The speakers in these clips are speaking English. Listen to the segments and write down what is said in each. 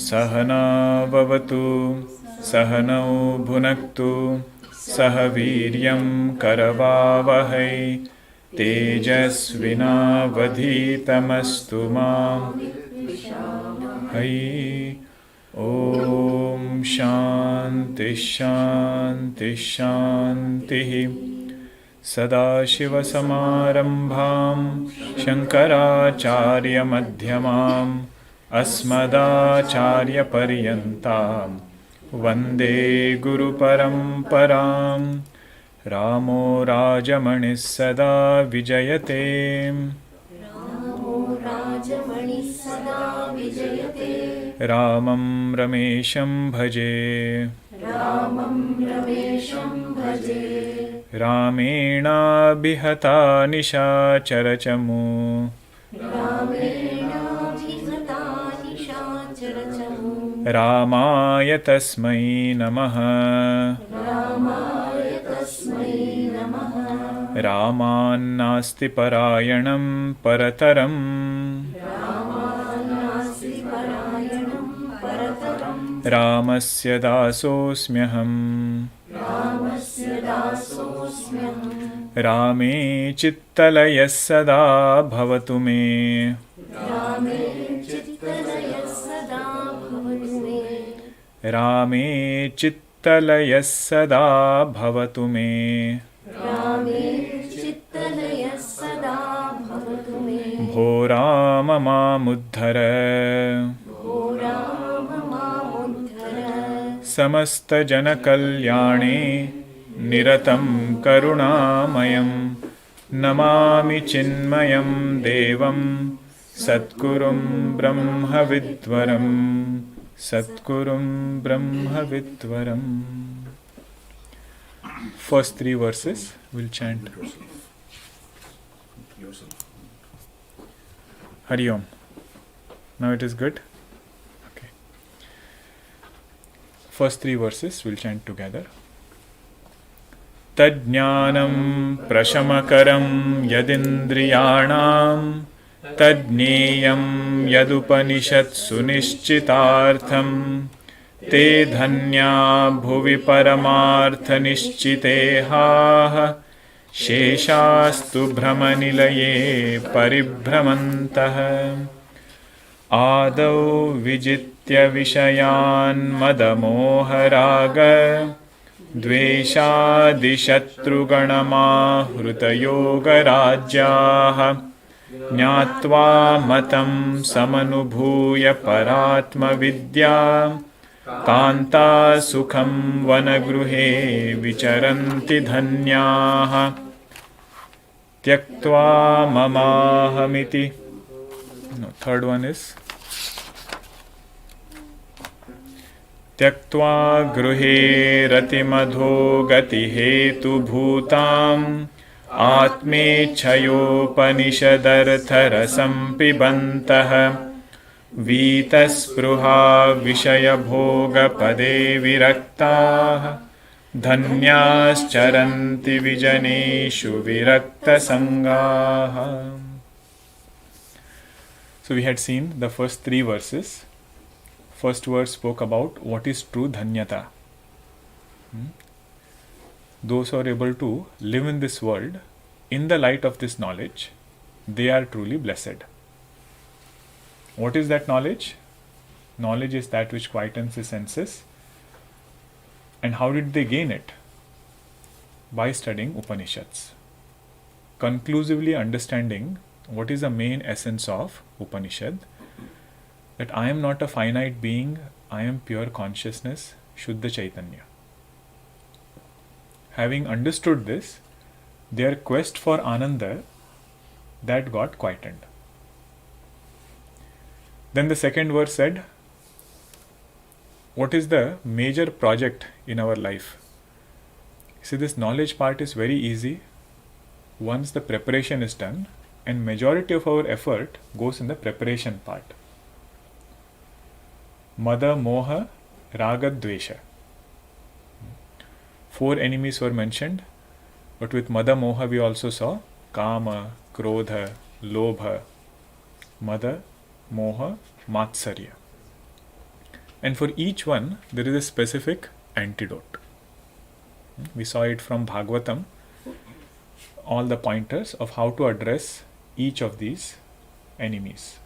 सहना भवतु सहनौ भुनक्तु सह वीर्यं करवावहै तेजस्विनावधीतमस्तु मा विद्विषावहै। ॐ शान्ति शान्ति शान्तिः। सदाशिवसमारम्भां शङ्कराचार्यमध्यमाम् अस्मदाचार्यपर्यन्तां वन्दे गुरुपरम्परां। रामो राजमणिः सदा विजयते। रामं रमेशं भजे। रामेणाभिहता निशाचरचमू। रामाय तस्मै नमः। रामान्नास्ति परायणं परतरं। रामस्य दासोऽस्म्यहम्। रामे चित्तलयः सदा भवतु मे। रामे चित्तलयः सदा भवतु मे। भो राम मामुद्धर। समस्तजनकल्याणे निरतं करुणामयं नमामि चिन्मयं देवं सद्गुरुं ब्रह्मविद्वरम्। सद्गुरुं ब्रह्मविद्वरम्। First three verses we'll chant. Hari Om. Now it is good? Okay. First three verses we'll chant together. Tadjnanam prashamakaram yadindriyanam तज्ञेयं यदुपनिषत्सु निश्चितार्थं ते धन्या भुवि परमार्थनिश्चितेहाः शेषास्तु भ्रमनिलये परिभ्रमन्तः आदौ विजित्य विषयान् मदमोहराग द्वेषादिशत्रुगणमाहृतयोगराज्याः ज्ञात्वा मतं समनुभूय परात्मविद्या कान्ता सुखं वनगृहे विचरन्ति धन्याः त्यक्त्वा ममाहमिति। No, third one is त्यक्त्वा गृहे रतिमधो गतिहेतुभूताम् आत्मेच्छयोपनिषदर्थरसं पिबन्तः वीतस्पृहा विषयभोगपदे विरक्ताः धन्याश्चरन्ति विजनेषु विरक्तसङ्गाः। So we had seen the first three verses. First verse spoke about what is true dhanyata. Those who are able to live in this world in the light of this knowledge, they are truly blessed. What is that knowledge? Knowledge is that which quietens the senses. And how did they gain it? By studying Upanishads. Conclusively understanding what is the main essence of Upanishad, that I am not a finite being, I am pure consciousness, Shuddha Chaitanya. Having understood this, their quest for Ananda, that got quietened. Then the second verse said, what is the major project in our life? See, this knowledge part is very easy once the preparation is done, and majority of our effort goes in the preparation part. Mada, Moha, Raga, Dvesha. 4 enemies were mentioned, but with Mada, Moha we also saw Kama, Krodha, Lobha, Mada, Moha, Matsarya. And for each one, there is a specific antidote. We saw it from Bhagavatam, all the pointers of how to address each of these enemies.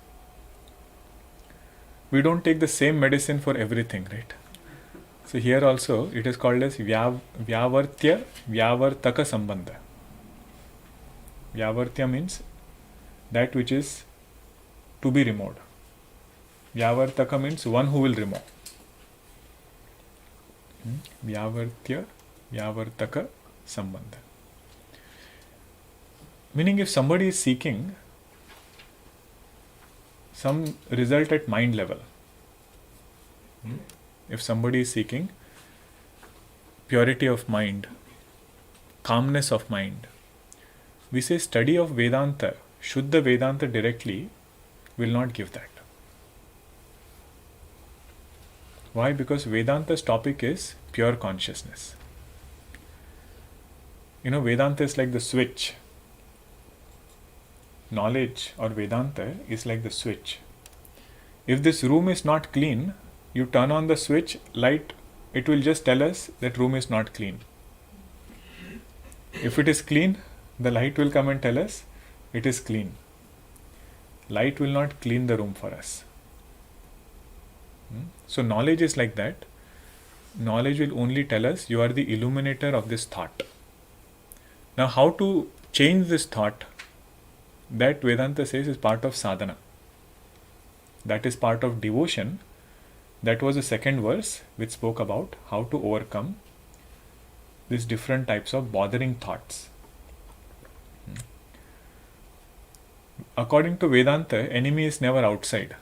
We don't take the same medicine for everything, right? So here also it is called as Vyavartya Vyavartaka Sambandha. Vyavartya means that which is to be removed. Vyavartaka means one who will remove. Vyavartya Vyavartaka Sambandha. Meaning, if somebody is seeking some result at mind level, if somebody is seeking purity of mind, calmness of mind, we say study of Vedanta, Shuddha Vedanta directly will not give that. Why? Because Vedanta's topic is pure consciousness. Vedanta is like the switch. Knowledge or Vedanta is like the switch. If this room is not clean, you turn on the switch, light, it will just tell us that room is not clean. If it is clean, the light will come and tell us it is clean. Light will not clean the room for us. So knowledge is like that. Knowledge will only tell us you are the illuminator of this thought. Now, how to change this thought? That Vedanta says is part of sadhana. That is part of devotion. That was the second verse which spoke about how to overcome these different types of bothering thoughts. According to Vedanta, enemy is never outside.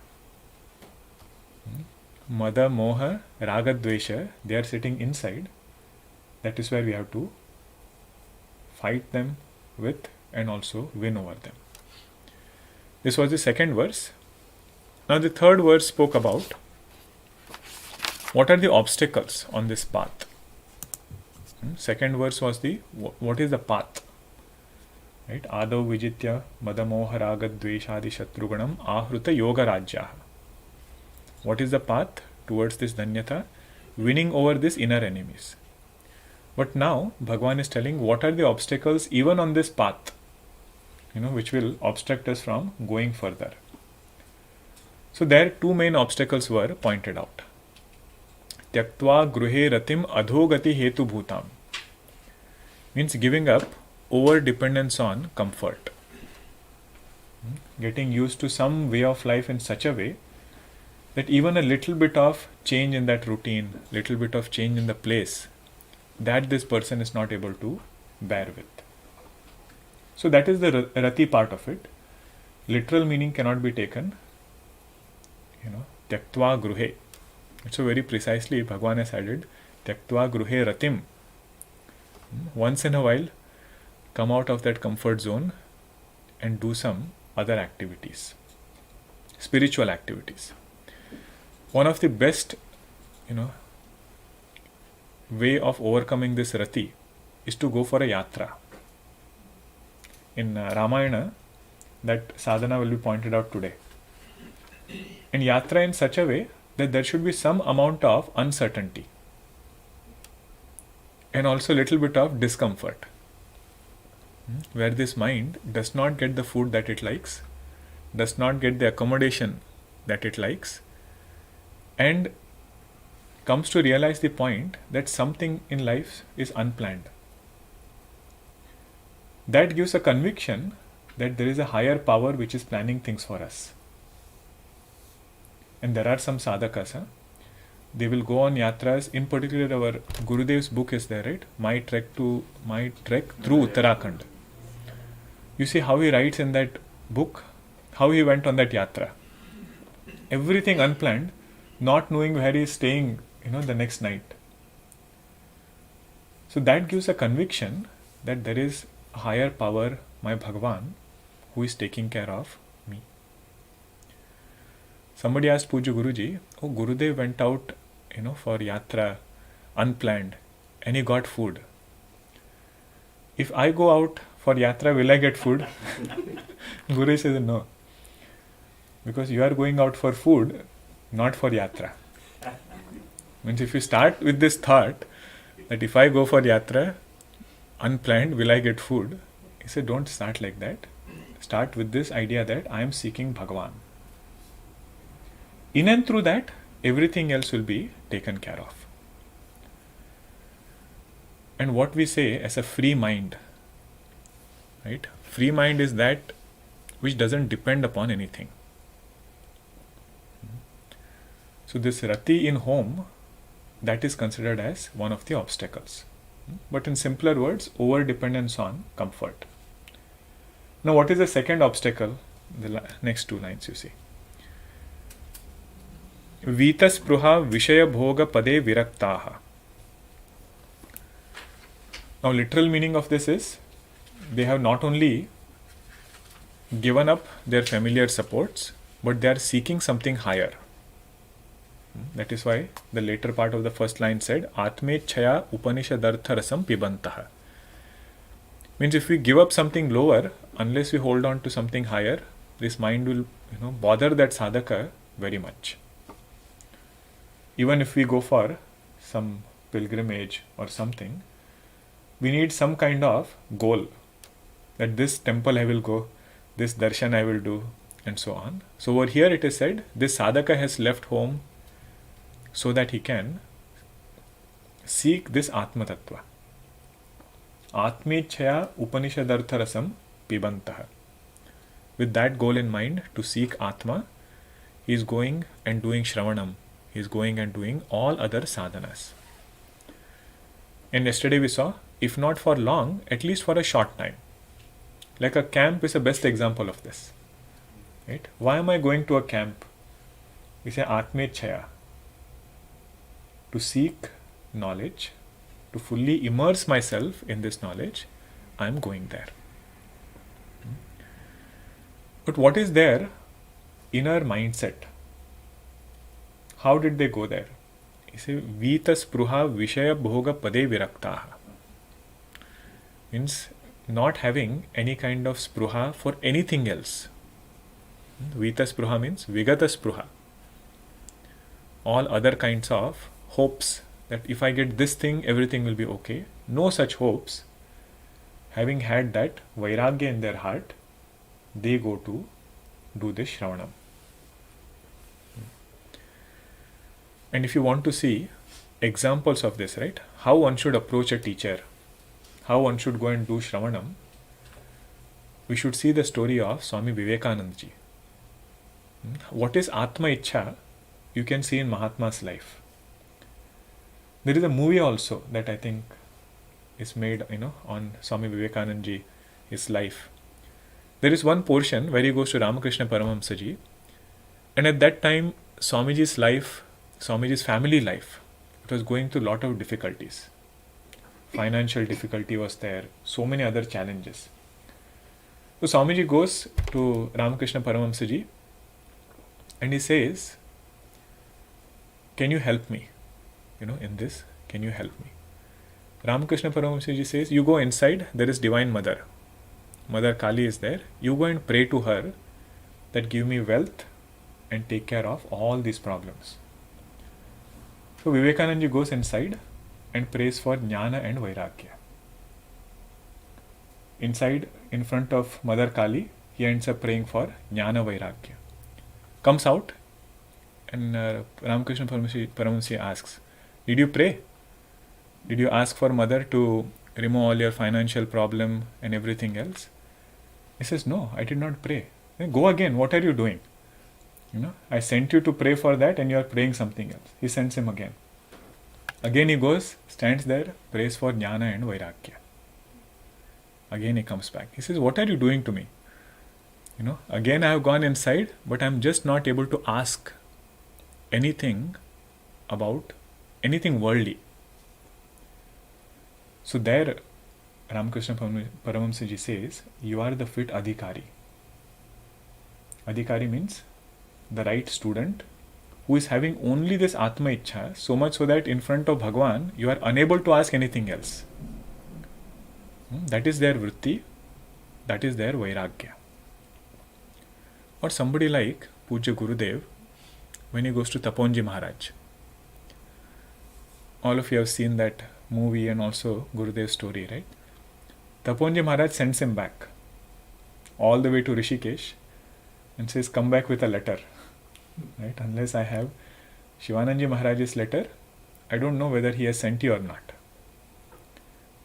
Mada, Moha, Raga, Dvesha, they are sitting inside. That is where we have to fight them with and also win over them. This was the second verse. Now the third verse spoke about what are the obstacles on this path. Second verse was the what is the path. Right? Adav vijitya madamoha raga dveshadi shatruganam ahruta yoga rajyaha. What is the path towards this dhanyata? Winning over these inner enemies. But now Bhagavan is telling what are the obstacles even on this path, which will obstruct us from going further. So there two main obstacles were pointed out. Tyaktva gruhe ratim adhogati hetu bhutam means giving up over dependence on comfort. Getting used to some way of life in such a way that even a little bit of change in that routine, little bit of change in the place, that this person is not able to bear with. So that is the rati part of it. Literal meaning cannot be taken. Tyaktva gruhe. So very precisely Bhagavan has added Tyaktva gruhe ratim. Once in a while, come out of that comfort zone and do some other activities, spiritual activities. One of the best, way of overcoming this rati is to go for a yatra. In Ramayana, that sadhana will be pointed out today. And yatra in such a way that there should be some amount of uncertainty and also a little bit of discomfort, where this mind does not get the food that it likes, does not get the accommodation that it likes, and comes to realize the point that something in life is unplanned. That gives a conviction that there is a higher power which is planning things for us. And there are some sadhakas, they will go on yatras. In particular, our Gurudev's book is there, right? My trek through Uttarakhand. You see how he writes in that book, how he went on that yatra. Everything unplanned, not knowing where he is staying, the next night. So that gives a conviction that there is a higher power, my Bhagavan, who is taking care of me. Somebody asked Puja Guruji, Gurudev went out, for yatra, unplanned, and he got food. If I go out for yatra, will I get food? Guru says no. Because you are going out for food, not for yatra. Means if you start with this thought that if I go for yatra unplanned, will I get food? He said, don't start like that. Start with this idea that I am seeking Bhagavan. In and through that, everything else will be taken care of. And what we say as a free mind, right? Free mind is that which doesn't depend upon anything. So this rati in home, that is considered as one of the obstacles. But in simpler words, over dependence on comfort. Now what is the second obstacle? The next two lines you see. Vitaspruha vishaya bhoga pade viraktaha. Now literal meaning of this is, they have not only given up their familiar supports, but they are seeking something higher. That is why the later part of the first line said, Atmechaya Upanishadartha rasam pibantaha. Means if we give up something lower, unless we hold on to something higher, this mind will bother that sadhaka very much. Even if we go for some pilgrimage or something, we need some kind of goal, that this temple I will go, this darshan I will do, and so on. So over here it is said, this sadhaka has left home so that he can seek this Atma Tattva. Atmechaya Upanishadartha rasam pibantaha. With that goal in mind, to seek Atma, he is going and doing Shravanam. He is going and doing all other sadhanas. And yesterday we saw, if not for long, at least for a short time. Like a camp is the best example of this. Right? Why am I going to a camp? We say Atmechaya. To seek knowledge, to fully immerse myself in this knowledge, I am going there. But what is their inner mindset? How did they go there? He says, Vita spruha vishaya bhoga pade viraktaha. Means not having any kind of spruha for anything else. Vita spruha means vigata spruha. All other kinds of hopes that if I get this thing, everything will be okay. No such hopes. Having had that vairagya in their heart, they go to do this Shravanam. And if you want to see examples of this, right, how one should approach a teacher, how one should go and do Shravanam, we should see the story of Swami Vivekananda ji. What is Atma Ichha? You can see in Mahatma's life. There is a movie also that I think is made, on Swami Vivekananda ji, his life. There is one portion where he goes to Ramakrishna Paramahamsa ji, and at that time, Swamiji's life, Swamiji's family life, it was going through a lot of difficulties. Financial difficulty was there, so many other challenges. So Swamiji goes to Ramakrishna Paramahamsa ji and he says, can you help me? In this, can you help me? Ramakrishna Paramahamsa ji says, you go inside, there is Divine Mother. Mother Kali is there. You go and pray to her that give me wealth and take care of all these problems. So Vivekananda ji goes inside and prays for Jnana and Vairagya. Inside, in front of Mother Kali, he ends up praying for Jnana Vairagya. Comes out and Ramakrishna Paramahamsa asks, did you pray? Did you ask for Mother to remove all your financial problem and everything else? He says, no, I did not pray. Then go again, what are you doing? I sent you to pray for that and you are praying something else. He sends him again. Again he goes, stands there, prays for Jnana and Vairagya. Again he comes back. He says, what are you doing to me? Again I have gone inside, but I am just not able to ask anything about anything worldly. So there Ramakrishna Paramahamsa ji says, you are the fit adhikari. Adhikari means the right student who is having only this Atma Ichha, so much so that in front of Bhagwan you are unable to ask anything else. That is their vritti, that is their Vairagya. Or somebody like Pujya Gurudev, when he goes to Taponji Maharaj. all of you have seen that movie and also Gurudev's story, right? Taponji Maharaj sends him back all the way to Rishikesh and says, come back with a letter. Right? Unless I have Shivananji Maharaj's letter, I don't know whether he has sent you or not.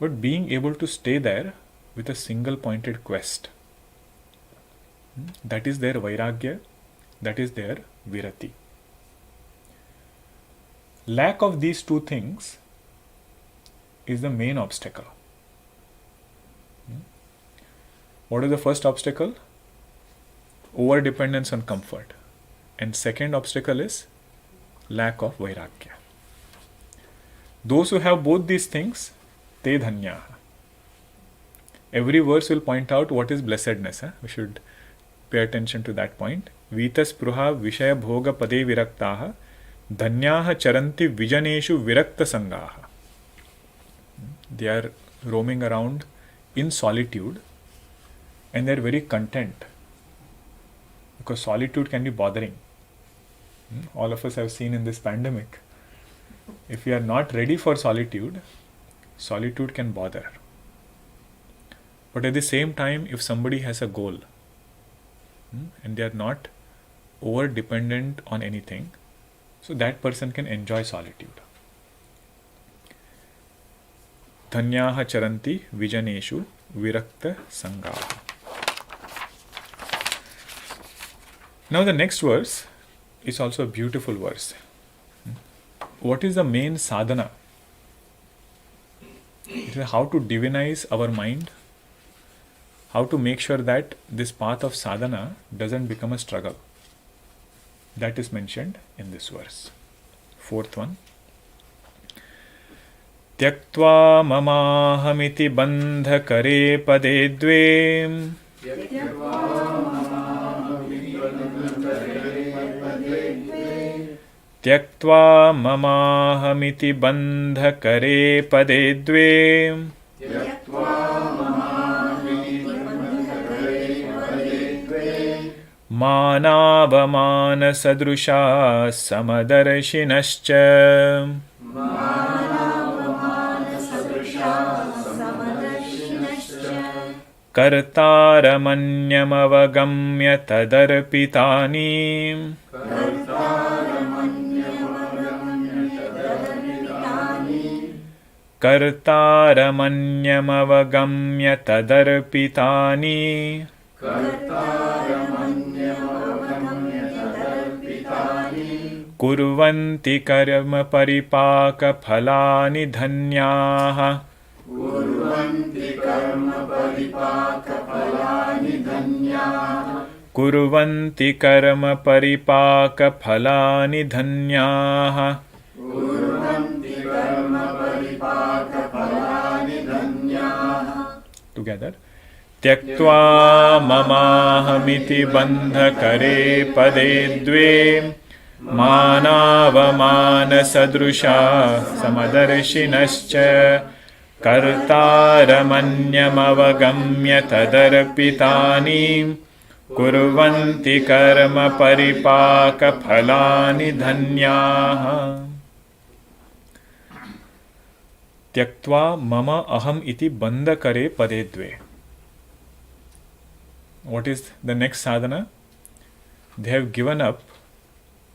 But being able to stay there with a single pointed quest, that is their Vairagya, that is their Virati. Lack of these two things is the main obstacle. What is the first obstacle? Over dependence on comfort. And second obstacle is lack of Vairagya. Those who have both these things, te dhanyaha. Every verse will point out what is blessedness. We should pay attention to that point. Vitas pruha vishaya bhoga pade viraktaha dhanyaha charanti vijaneshu virakta sangaha. They are roaming around in solitude and they are very content, because solitude can be bothering. All of us have seen in this pandemic, if we are not ready for solitude, solitude can bother. But at the same time, if somebody has a goal and they are not over dependent on anything, so that person can enjoy solitude. Dhanyaha charanti vijaneshu virakta sangaha. Now the next verse is also a beautiful verse. What is the main sadhana? It is how to divinize our mind, how to make sure that this path of sadhana doesn't become a struggle. That is mentioned in this verse. Fourth one. Tyaktva mamahamiti bandhakare pade dve Tyaktva mamahamiti bandhakare pade dve Manavamana sadrusha samadarashinascha Kartaramanyamavagamya tadarpitani Kartaramanyamavagamya tadarpitani Kurvanti karma paripaka phalani dhanyaha Kurvanti karma paripaka phalani dhanyaha Together. Tyaktva mamahamiti bandhakare pade dve Manavamana sadrusha samadarashinascha Kartaramanyamavagamya tadarpitani Kurvanti karma paripaka phalani dhanyaha Tyaktva mama aham iti bandhakare pade dve. What is the next sadhana? They have given up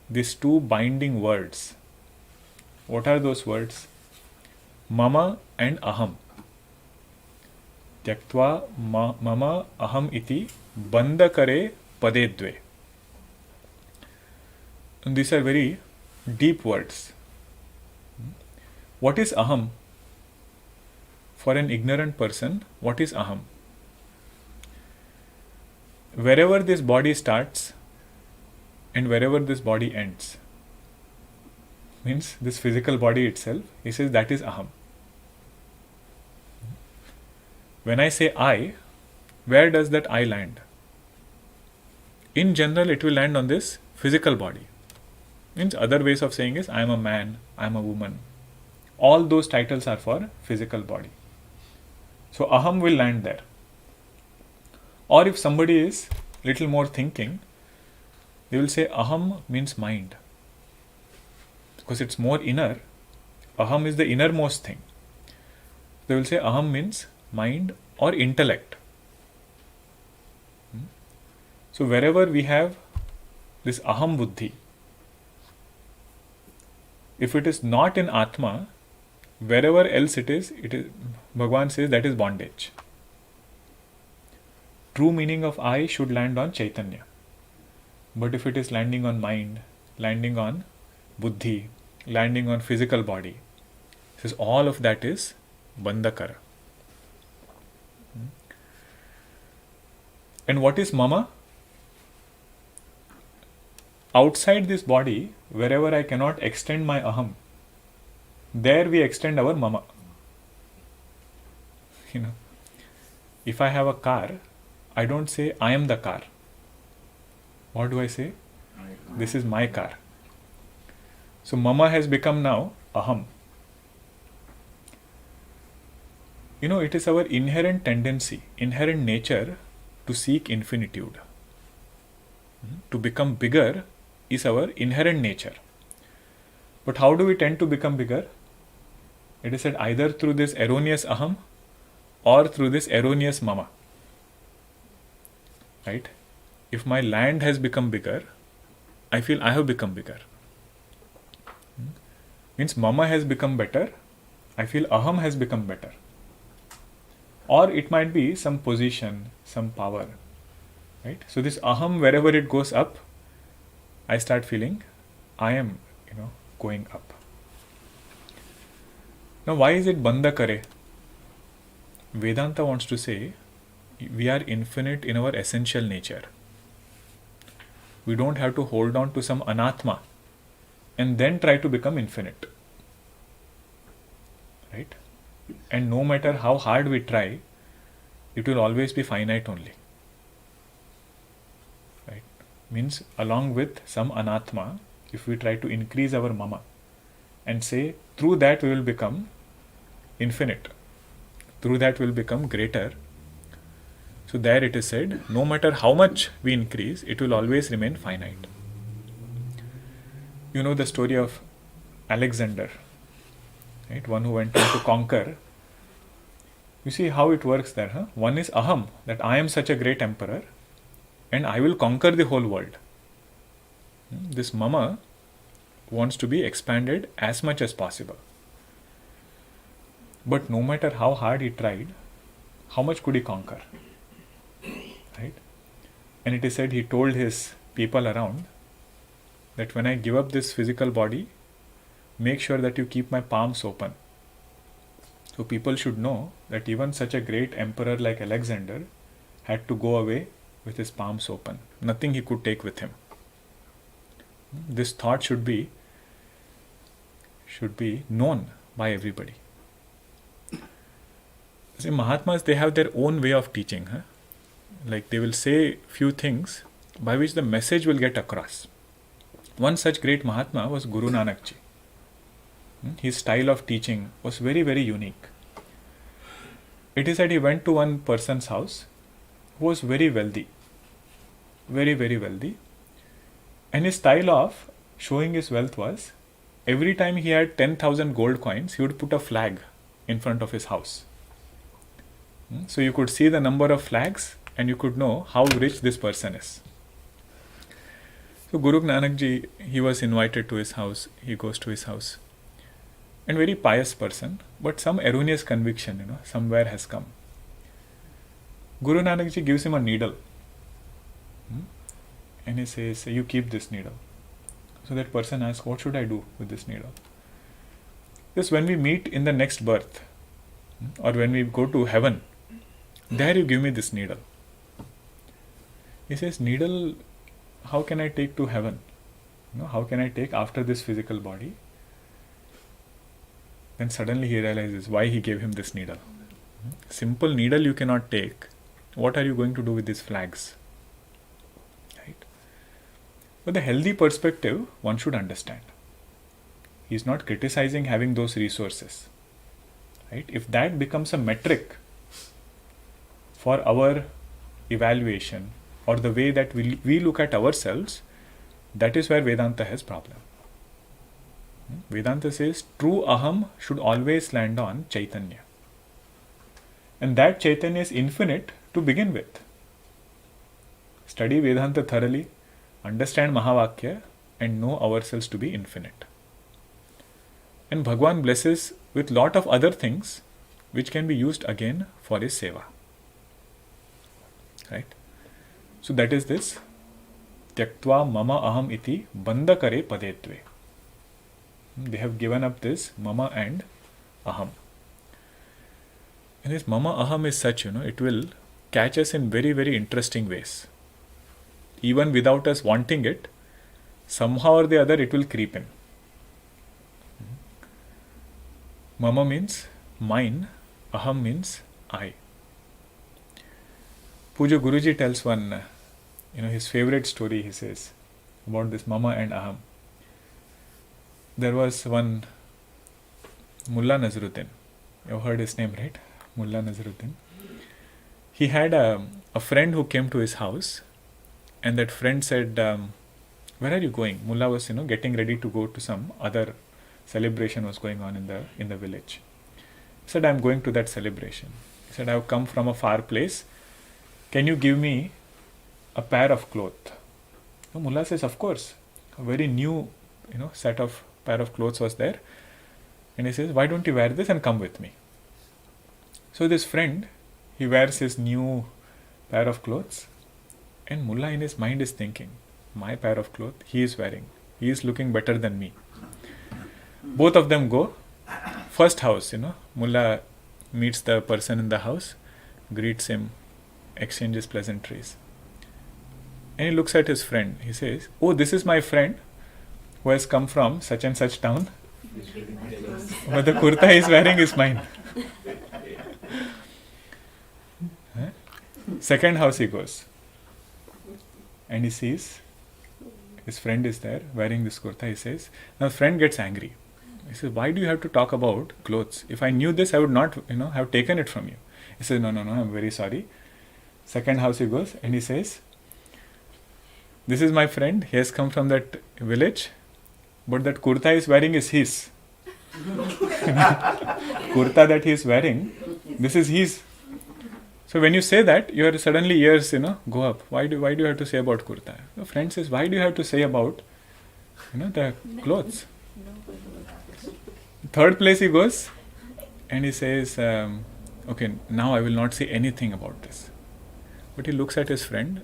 these two binding words. What are those words? Mama and aham. Tyaktva mama aham iti bandhakare pade dve. And these are very deep words. What is aham? For an ignorant person, what is aham? Wherever this body starts and wherever this body ends, means this physical body itself, he says that is aham. When I say I, where does that I land? In general, it will land on this physical body. Means other ways of saying is I am a man, I am a woman. All those titles are for physical body. So aham will land there. Or if somebody is little more thinking, they will say aham means mind. Because it's more inner, Aham is the innermost thing. They will say Aham means mind or intellect. So wherever we have this Aham Buddhi, if it is not in Atma, wherever else it is, Bhagavan says that is bondage. True meaning of I should land on Chaitanya. But if it is landing on mind, landing on Buddhi, landing on physical body, says all of that is Bandakara. And what is Mama? Outside this body, wherever I cannot extend my Aham, there we extend our Mama. If I have a car, I don't say I am the car. What do I say? This is my car. So Mama has become now Aham. It is our inherent tendency, inherent nature to seek infinitude. To become bigger is our inherent nature. But how do we tend to become bigger? It is said either through this erroneous Aham or through this erroneous Mama. Right? If my land has become bigger, I feel I have become bigger. Means Mama has become better, I feel Aham has become better. Or it might be some position, some power. Right? So this Aham, wherever it goes up, I start feeling I am, going up. Now why is it Banda Kare? Vedanta wants to say we are infinite in our essential nature. We don't have to hold on to some anatma and then try to become infinite. Right? And no matter how hard we try, it will always be finite only. Right? Means along with some anatma, if we try to increase our mama and say through that we will become infinite, through that we will become greater. So there it is said, no matter how much we increase, it will always remain finite. You know the story of Alexander, right? One who went on to conquer. You see how it works there, huh? One is Aham, that I am such a great emperor and I will conquer the whole world. This Mama wants to be expanded as much as possible. But no matter how hard he tried, how much could he conquer? Right? And it is said he told his people around that when I give up this physical body, make sure that you keep my palms open. So people should know that even such a great emperor like Alexander had to go away with his palms open. Nothing he could take with him. This thought should be known by everybody. See, Mahatmas, they have their own way of teaching. Huh? Like they will say few things by which the message will get across. One such great Mahatma was Guru Nanak Ji. His style of teaching was very, very unique. It is that he went to one person's house who was very wealthy. Very, very wealthy. And his style of showing his wealth was, every time he had 10,000 gold coins, he would put a flag in front of his house. So you could see the number of flags and you could know how rich this person is. So Guru Nanak Ji, he was invited to his house. He goes to his house. And very pious person, but some erroneous conviction, somewhere has come. Guru Nanak Ji gives him a needle. And he says, you keep this needle. So that person asks, what should I do with this needle? Because when we meet in the next birth, or when we go to heaven, there you give me this needle. He says, needle, how can I take to heaven? How can I take after this physical body? Then suddenly he realizes why he gave him this needle. Simple needle you cannot take. What are you going to do with these flags? Right? But the healthy perspective, one should understand. He is not criticizing having those resources. Right? If that becomes a metric for our evaluation or the way that we look at ourselves, that is where Vedanta has problem. Vedanta says true aham should always land on Chaitanya. And that Chaitanya is infinite to begin with. Study Vedanta thoroughly, understand Mahavakya, and know ourselves to be infinite. And Bhagwan blesses with lot of other things which can be used again for his seva. Right? So that is this Tyaktva mama aham iti bandakare padetve. They have given up this mama and aham. And this mama aham is such, it will catch us in very, very interesting ways. Even without us wanting it, somehow or the other it will creep in. Mama means mine, aham means I. Puja Guruji tells one, his favorite story, he says, about this mama and aham. There was one Mullah Nazruddin. You've heard his name, right? Mullah Nazruddin. He had a friend who came to his house, and that friend said, where are you going? Mullah was, getting ready to go to some other celebration was going on in the village. He said, I'm going to that celebration. He said, I've come from a far place. Can you give me a pair of clothes? So Mullah says, of course. A very new, set of pair of clothes was there. And he says, why don't you wear this and come with me? So this friend, he wears his new pair of clothes. And Mullah in his mind is thinking, my pair of clothes he is wearing. He is looking better than me. Both of them go. First house, Mullah meets the person in the house, greets him, exchanges pleasantries. And he looks at his friend. He says, oh, this is my friend who has come from such and such town. But the kurta he is wearing is mine. Second house he goes. And he sees his friend is there wearing this kurta. He says, now friend gets angry. He says, why do you have to talk about clothes? If I knew this, I would not, have taken it from you. He says, no, I'm very sorry. Second house he goes and he says, this is my friend. He has come from that village, but that kurta he is wearing is his. Kurta that he is wearing, this is his. So when you say that, your suddenly ears, go up. Why do you have to say about kurta? The friend says, why do you have to say about, the clothes? Third place he goes, and he says, okay, now I will not say anything about this. But he looks at his friend,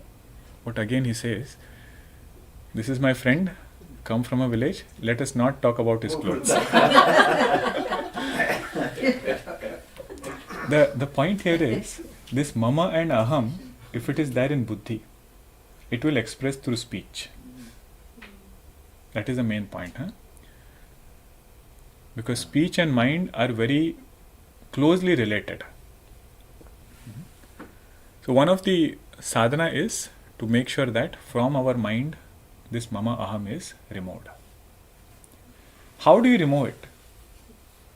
but again he says, this is my friend, come from a village, let us not talk about his clothes. The point here is, this mama and aham, if it is there in buddhi, it will express through speech. That is the main point. Because speech and mind are very closely related. So one of the sadhana is to make sure that from our mind, this mama aham is removed. How do you remove it?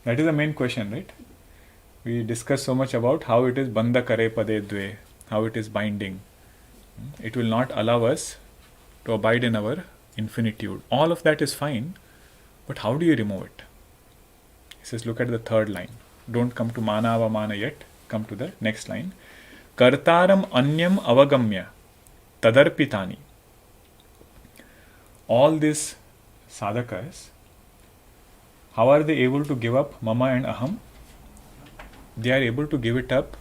That is the main question, right? We discuss so much about how it is bandha kare pade dve, how it is binding. It will not allow us to abide in our infinitude. All of that is fine, but how do you remove it? He says, look at the third line. Don't come to mana avamana yet. Come to the next line. Kartaram anyam avagamya tadarpitani. All these sadhakas, how are they able to give up mama and aham? They are able to give it up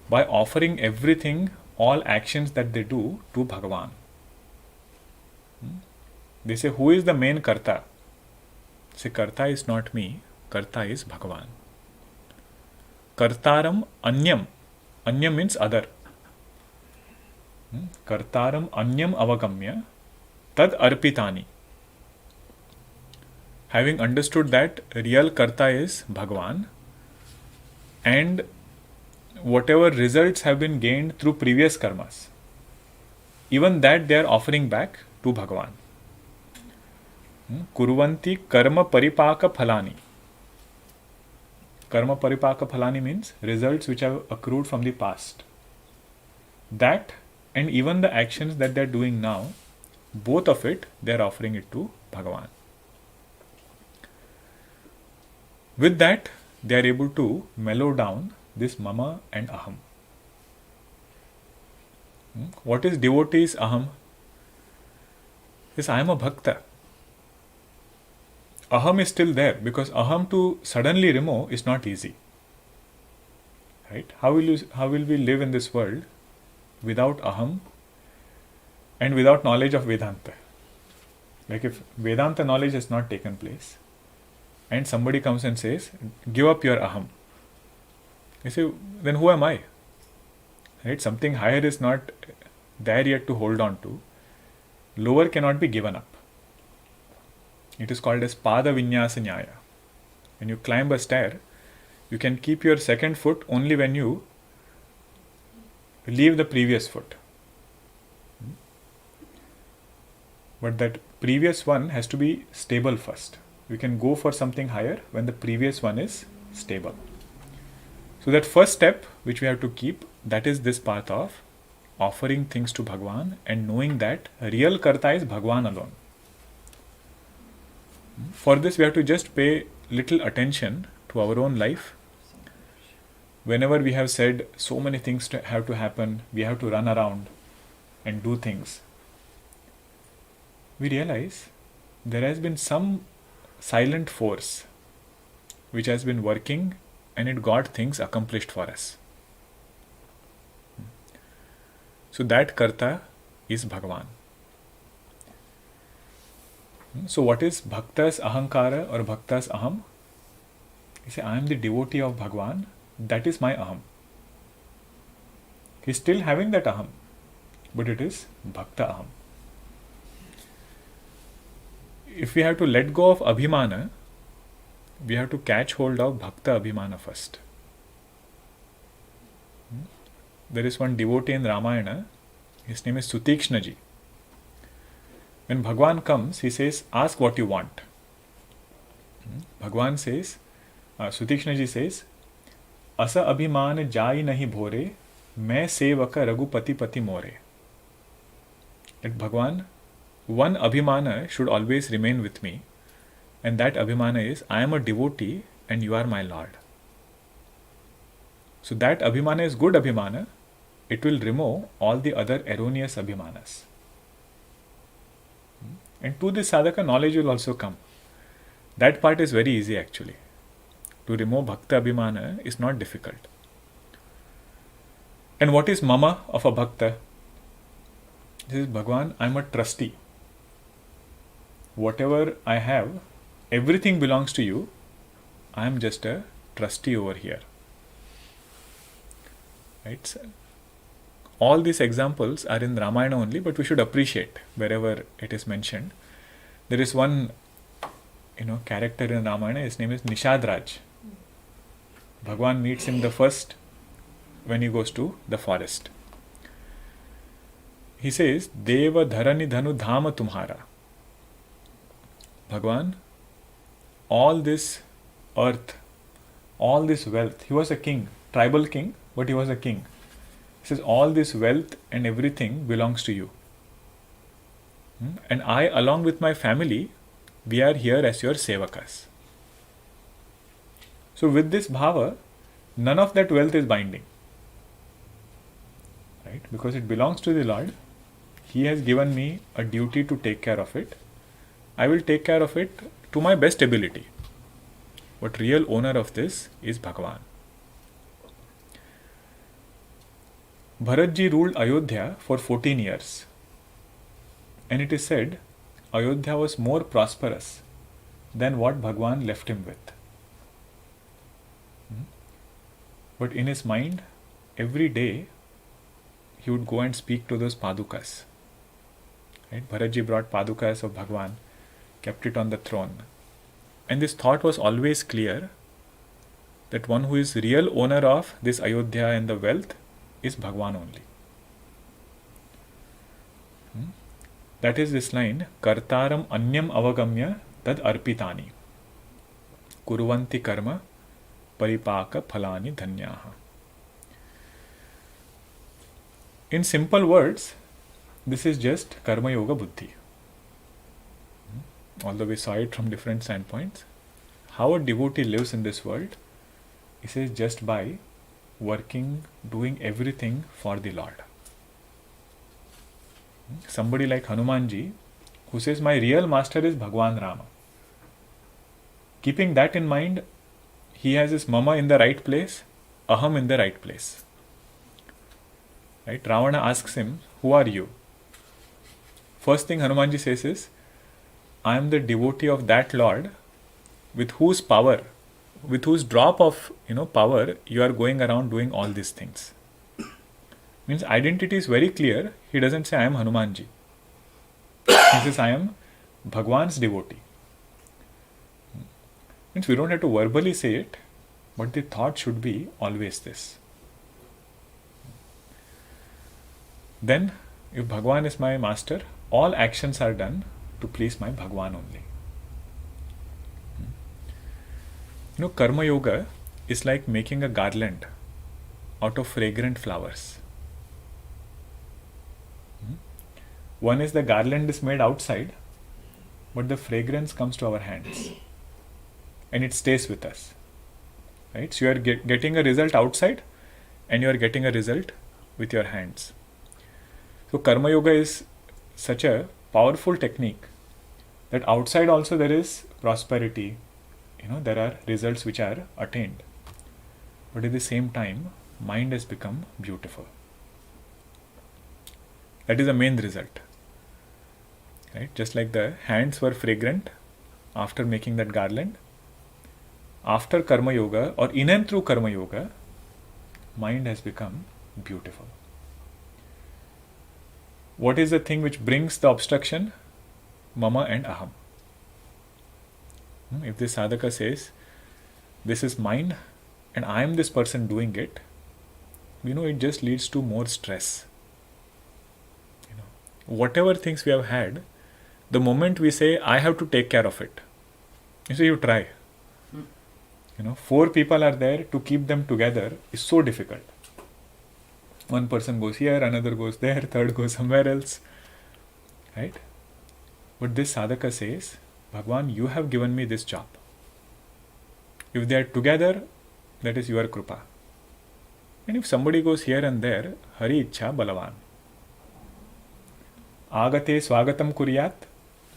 by offering everything, all actions that they do to Bhagavan. They say, who is the main karta? Say, karta is not me, karta is Bhagavan. Kartaram anyam. Anyam means other. Kartaram anyam avagamya tad arpitani. Having understood that real karta is Bhagavan, and whatever results have been gained through previous karmas, even that they are offering back to Bhagavan. Kurvanti karma paripaka phalani. Karma paripaka phalani means results which have accrued from the past. That and even the actions that they are doing now, both of it they are offering it to Bhagavan. With that, they are able to mellow down this mama and aham. What is devotee's aham? Yes, I am a bhakta. Aham is still there, because aham to suddenly remove is not easy. Right? How will we live in this world without aham and without knowledge of Vedanta? Like if Vedanta knowledge has not taken place and somebody comes and says, give up your aham. You say, then who am I? Right? Something higher is not there yet to hold on to. Lower cannot be given up. It is called as pada vinyasa nyaya. When you climb a stair, you can keep your second foot only when you leave the previous foot. But that previous one has to be stable first. You can go for something higher when the previous one is stable. So that first step which we have to keep, that is this path of offering things to Bhagwan and knowing that real karta is Bhagwan alone. For this we have to just pay little attention to our own life. Whenever we have said so many things have to happen, we have to run around and do things, we realize there has been some silent force which has been working and it got things accomplished for us. So that karta is Bhagwan. So what is bhakta's ahankara or bhakta's aham? You say, I am the devotee of Bhagwan, that is my aham. He is still having that aham, but it is bhakta aham. If we have to let go of abhimana, we have to catch hold of bhakta abhimana first. There is one devotee in Ramayana, his name is Sutikshnaji. When Bhagwan comes, he says, ask what you want. Bhagwan says, Sutikshnaji says, Asa abhiman jai nahi bhore, मैं sevaka Raghupati पति मोरे. That Bhagwan, one abhimana should always remain with me, and that abhimana is, I am a devotee and you are my Lord. So that abhimana is good abhimana. It will remove all the other erroneous abhimanas. And to this sadhaka, knowledge will also come. That part is very easy actually. To remove bhakta abhimana is not difficult. And what is mama of a bhakta? This is Bhagwan, I am a trustee. Whatever I have, everything belongs to you. I am just a trustee over here. Right? All these examples are in Ramayana only, but we should appreciate wherever it is mentioned. There is one, character in Ramayana. His name is Nishadraj. Bhagwan meets him the first when he goes to the forest. He says, Deva dharani dhanu dhama tumhara. Bhagwan, all this earth, all this wealth, he was a king, tribal king, but he was a king. He says, all this wealth and everything belongs to you. And I, along with my family, we are here as your sevakas. So with this bhava, none of that wealth is binding. Right? Because it belongs to the Lord. He has given me a duty to take care of it. I will take care of it to my best ability. But real owner of this is Bhagavan. Bharatji ruled Ayodhya for 14 years. And it is said, Ayodhya was more prosperous than what Bhagwan left him with. But in his mind, every day, he would go and speak to those padukas. Right? Bharatji brought padukas of Bhagwan, kept it on the throne. And this thought was always clear that one who is real owner of this Ayodhya and the wealth is Bhagwan only. That is this line, Kartaram anyam avagamya tad arpitani. Kuruvanti karma paripaka phalani dhanyaha. In simple words, this is just karma yoga buddhi. Although we saw it from different standpoints, how a devotee lives in this world, he says, just by working, doing everything for the Lord. Somebody like Hanumanji, who says, my real master is Bhagwan Rama. Keeping that in mind, he has his mama in the right place, aham in the right place. Right? Ravana asks him, who are you? First thing Hanumanji says is, I am the devotee of that Lord with whose power, with whose drop of power you are going around doing all these things. Means identity is very clear. He doesn't say I am Hanumanji. He says I am Bhagwan's devotee. Means we don't have to verbally say it, but the thought should be always this. Then, if Bhagwan is my master, all actions are done to please my Bhagwan only. Karma Yoga is like making a garland out of fragrant flowers. One is the garland is made outside, but the fragrance comes to our hands and it stays with us. Right? So you are getting a result outside and you are getting a result with your hands. So Karma Yoga is such a powerful technique that outside also there is prosperity, there are results which are attained. But at the same time, mind has become beautiful. That is the main result. Right? Just like the hands were fragrant after making that garland, after Karma Yoga or in and through Karma Yoga, mind has become beautiful. What is the thing which brings the obstruction? Mama and aham. If the sadhaka says, this is mine and I am this person doing it, it just leads to more stress. Whatever things we have had, the moment we say, I have to take care of it, you try. 4 people are there, to keep them together is so difficult. One person goes here, another goes there, third goes somewhere else. Right? But this sadhaka says, Bhagwan, you have given me this job. If they are together, that is your krupa. And if somebody goes here and there, Hari Ichha Balavan. Agate swagatam kuryat,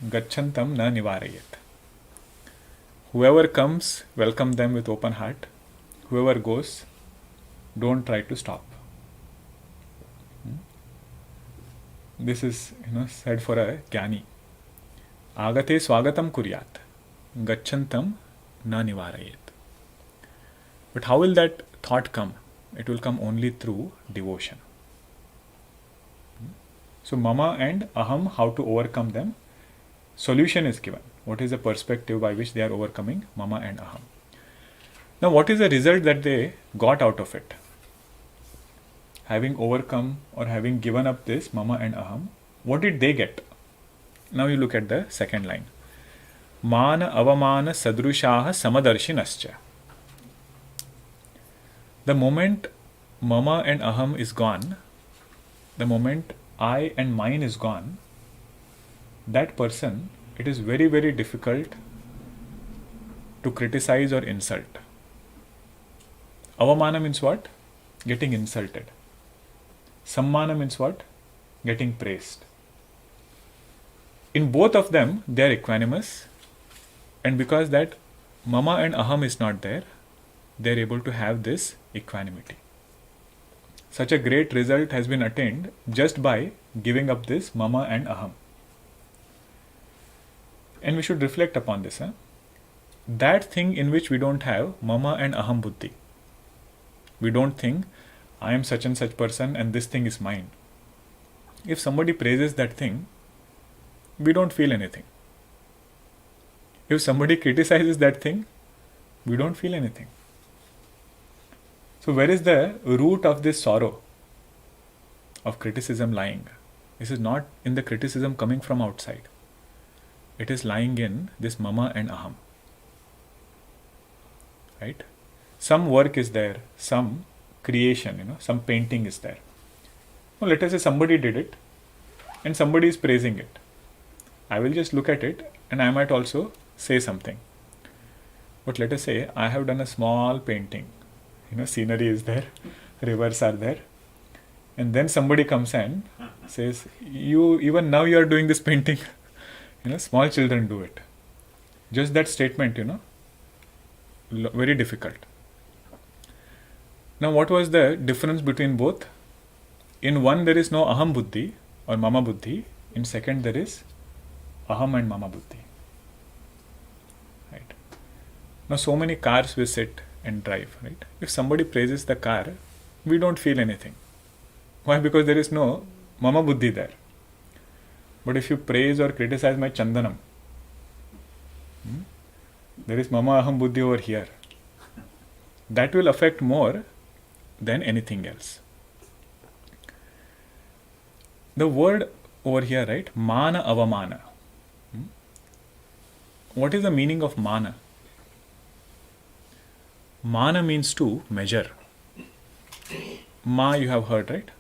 gachantam na nivarayet. Whoever comes, welcome them with open heart. Whoever goes, don't try to stop. This is said for a jnani. Agate swagatam kuryat, gachantam na nivarayet. But how will that thought come? It will come only through devotion. So mama and aham, how to overcome them? Solution is given. What is the perspective by which they are overcoming mama and aham? Now what is the result that they got out of it? Having overcome or having given up this mama and aham, what did they get? Now you look at the second line. Mana avamana sadrushaha samadarshinaschya. The moment mama and aham is gone, the moment I and mine is gone, that person, it is very, very difficult to criticize or insult. Avamana means what? Getting insulted. Sammana means what? Getting praised. In both of them, they are equanimous, and because that mama and aham is not there, they are able to have this equanimity. Such a great result has been attained just by giving up this mama and aham. And we should reflect upon this. That thing in which we don't have mama and aham buddhi. We don't think, I am such and such person and this thing is mine. If somebody praises that thing, we don't feel anything. If somebody criticizes that thing, we don't feel anything. So where is the root of this sorrow of criticism lying? This is not in the criticism coming from outside. It is lying in this mama and aham. Right? Some work is there, some creation, some painting is there. Now let us say somebody did it and somebody is praising it. I will just look at it and I might also say something. But let us say I have done a small painting. Scenery is there, rivers are there, and then somebody comes and says, "You even now you are doing this painting." Small children do it. Just that statement, very difficult. Now, what was the difference between both? In one, there is no aham buddhi or mama buddhi. In second, there is aham and mama buddhi. Right. Now, so many cars we sit and drive. Right. If somebody praises the car, we don't feel anything. Why? Because there is no mama buddhi there. But if you praise or criticize my chandanam, there is mama aham buddhi over here. That will affect more than anything else. The word over here, right? Mana avamana. What is the meaning of mana? Mana means to measure. Ma you have heard, right?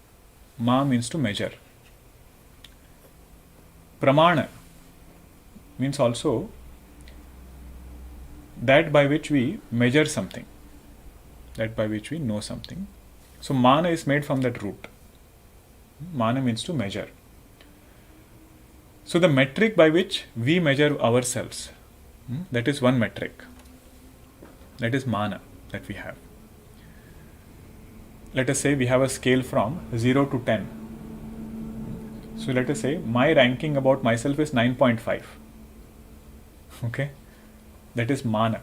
Ma means to measure. Pramana means also that by which we measure something, that by which we know something. So mana is made from that root. Mana means to measure. So the metric by which we measure ourselves, that is one metric. That is mana that we have. Let us say we have a scale from 0 to 10. So let us say my ranking about myself is 9.5. Okay? That is mana.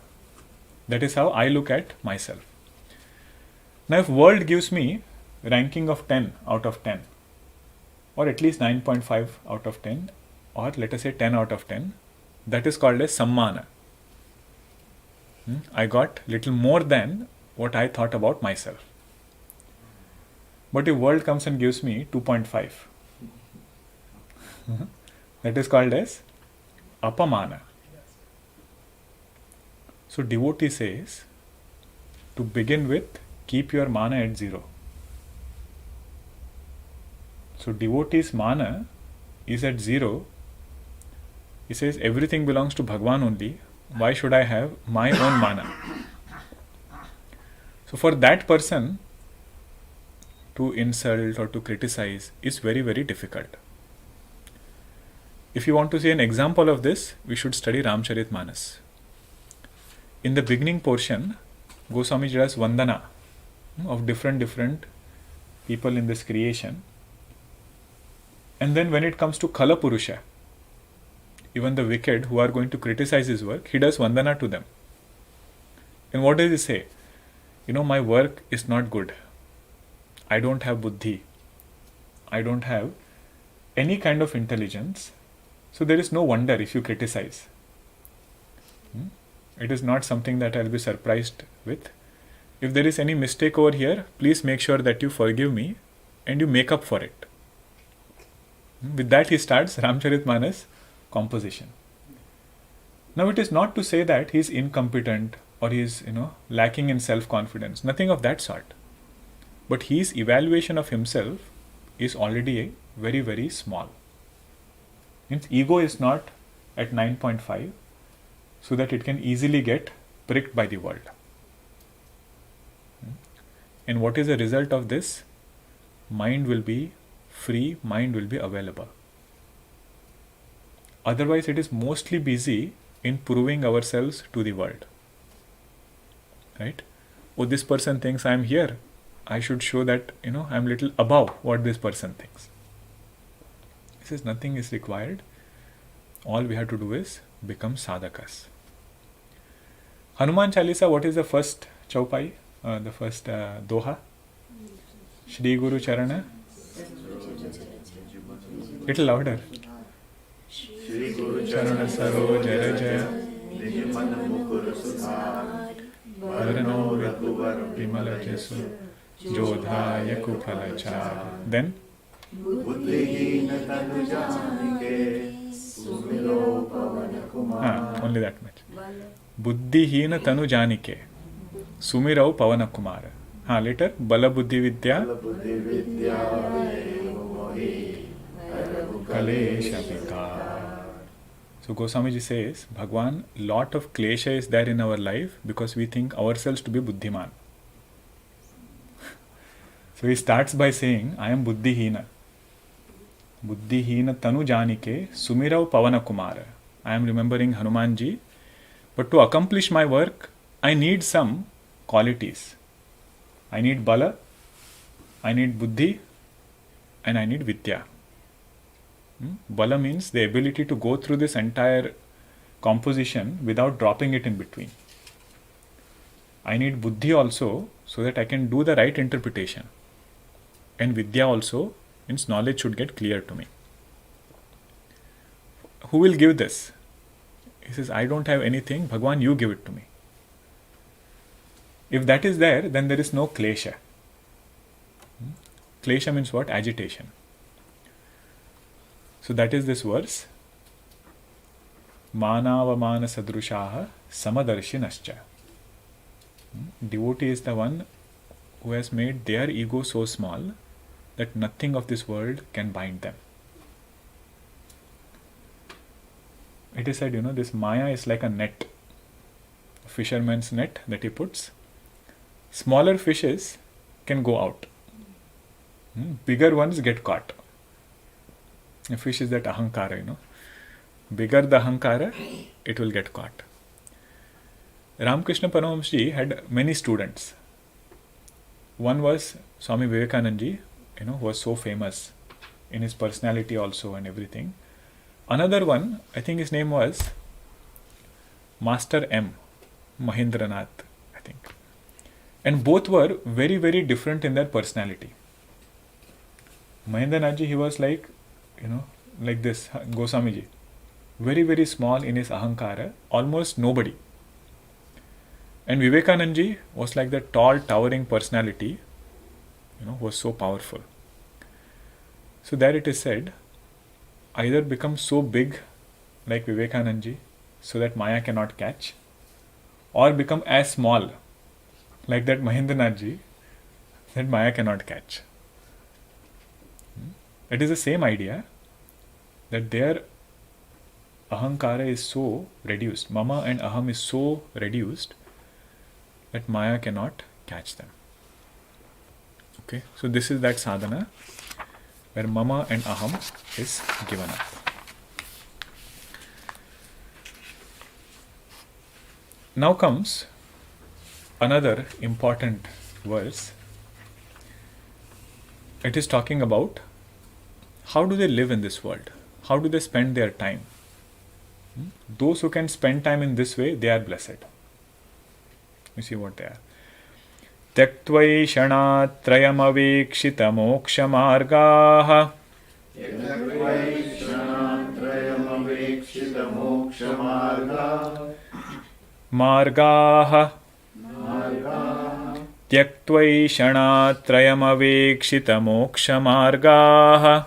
That is how I look at myself. Now if world gives me ranking of 10 out of 10, or at least 9.5 out of 10, or let us say 10 out of 10, that is called as sammana. I got little more than what I thought about myself. But if world comes and gives me 2.5, that is called as apamana. So devotee says, to begin with, keep your mana at 0. So devotee's mana is at 0. He says everything belongs to Bhagwan only. Why should I have my own mana? So for that person to insult or to criticize is very, very difficult. If you want to see an example of this, we should study Ramcharitmanas. In the beginning portion, Goswami does Vandana of different people in this creation. And then when it comes to Khala Purusha, even the wicked who are going to criticize his work, he does Vandana to them. And what does he say? My work is not good. I don't have buddhi. I don't have any kind of intelligence. So there is no wonder if you criticize. It is not something that I'll be surprised with. If there is any mistake over here, please make sure that you forgive me and you make up for it. With that he starts Ramcharitmanas composition. Now it is not to say that he is incompetent or he is lacking in self-confidence. Nothing of that sort. But his evaluation of himself is already very, very small. Means ego is not at 9.5 so that it can easily get pricked by the world. And what is the result of this? Mind will be free, mind will be available. Otherwise, it is mostly busy in proving ourselves to the world. Right? Oh, this person thinks I am here. I should show that, I am little above what this person thinks. He says nothing is required. All we have to do is become sadhakas. Hanuman Chalisa, what is the first chaupai? The first doha? Shri Guru Charana? Little louder. Shri Guru Charana Saroj Jaya Nijman Mukur Sudhar Varno Vidhuvar Vimala Jesu Jodhaya Kupala Char. Then? Buddhihina Tanu Janike Sumiro Pavana Kumar. Only that much. Buddhihina Tanu Janike Sumirau Pavana Kumar. Later, Bala Buddhi Vidya Kalesha Vikar. So Goswamiji says, Bhagwan, lot of klesha is there in our life because we think ourselves to be buddhiman. So he starts by saying, I am buddhihina. Buddhihina tanu janike sumirav pavana kumara. I am remembering Hanumanji, but to accomplish my work, I need some qualities. I need bala, I need buddhi, and I need vidya. Bala means the ability to go through this entire composition without dropping it in between. I need buddhi also so that I can do the right interpretation. And vidya also means knowledge should get clear to me. Who will give this? He says, I don't have anything, Bhagwan, you give it to me. If that is there, then there is no klesha. Klesha means what? Agitation. So that is this verse. Manavamana sadrushaha samadarshi. Devotee is the one who has made their ego so small that nothing of this world can bind them. It is said, this Maya is like a net, a fisherman's net that he puts. Smaller fishes can go out. Bigger ones get caught. A fish is that ahankara, Bigger the ahankara, it will get caught. Ramakrishna Paramahamsa had many students. One was Swami Vivekananda, who was so famous in his personality also and everything. Another one, I think his name was Master M. Mahendranath, I think. And both were very, very different in their personality. Mahendranathji, he was like this, Goswamiji. Very, very small in his ahankara, almost nobody. And Vivekananda was like the tall, towering personality, was so powerful. So there it is said, either become so big like Vivekananda so that Maya cannot catch, or become as small like that Mahendranathji that Maya cannot catch. It is the same idea that their ahankara is so reduced, mama and aham is so reduced that Maya cannot catch them. Okay, so this is that sadhana where mama and aham is given up. Now comes another important verse. It is talking about how do they live in this world? How do they spend their time? Those who can spend time in this way, they are blessed. You see what they are. Tyaktvaishanatrayamavikshitamokshamargaha margaha Tyaktvaishanatrayamavikshitamokshamargaha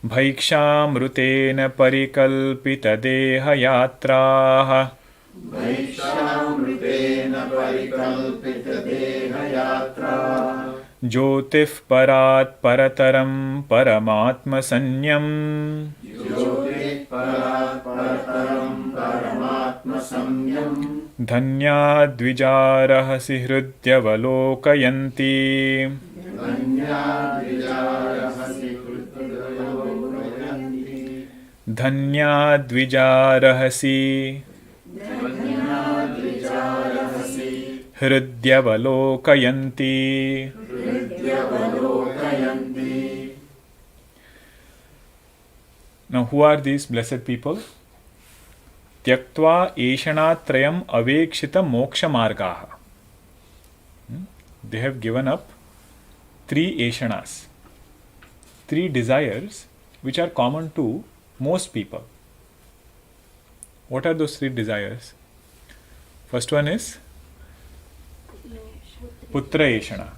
Bhaikshamrutena parikalpitadehayatraha Jyotif parat parataram paramatmasanyam Dhanyadvijarahasi hridyavalokayanti Dhanyadvijarahasi hridyavalokayanti. Now who are these blessed people? Tyaktva eshanatrayam avekshita moksha margaha. They have given up 3 eshanas, 3 desires which are common to most people. What are those 3 desires? First one is putra eshana,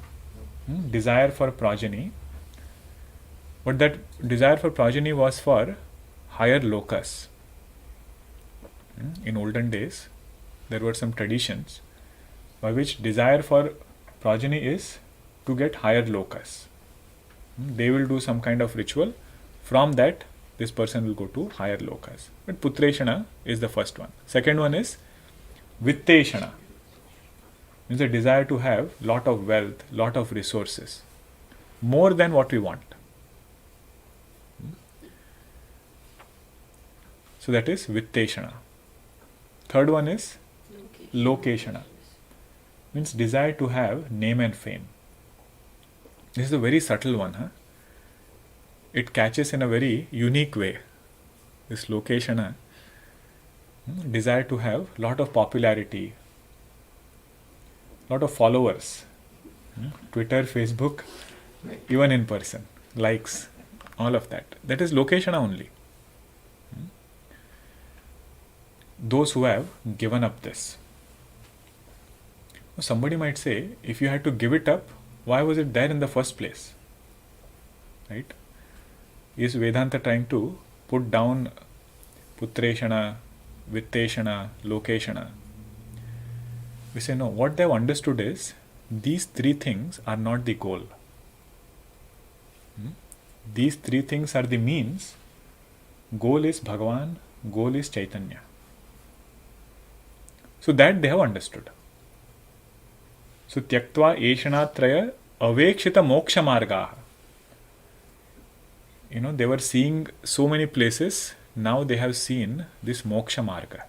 desire for progeny. But that desire for progeny was for higher locus. In olden days, there were some traditions by which desire for progeny is to get higher locus. They will do some kind of ritual. From that, this person will go to higher lokas. But Putreshana is the first one. Second one is Vitteshana. Means a desire to have lot of wealth, lot of resources, more than what we want. So that is Vitteshana. Third one is Lokeshana. Means desire to have name and fame. This is a very subtle one. It catches in a very unique way. This Lokeshana, desire to have lot of popularity, lot of followers, Twitter, Facebook, even in person, likes, all of that. That is Lokeshana only. Those who have given up this. Somebody might say, if you had to give it up, why was it there in the first place? Right? Is Vedanta trying to put down Putreshana, Vitteshana, Lokeshana? We say no, what they have understood is these three things are not the goal. These three things are the means. Goal is Bhagavan, goal is Chaitanya. So that they have understood. So Tyaktva Eshanatraya Avekshita Moksha Margaha. They were seeing so many places, now they have seen this Moksha Marga.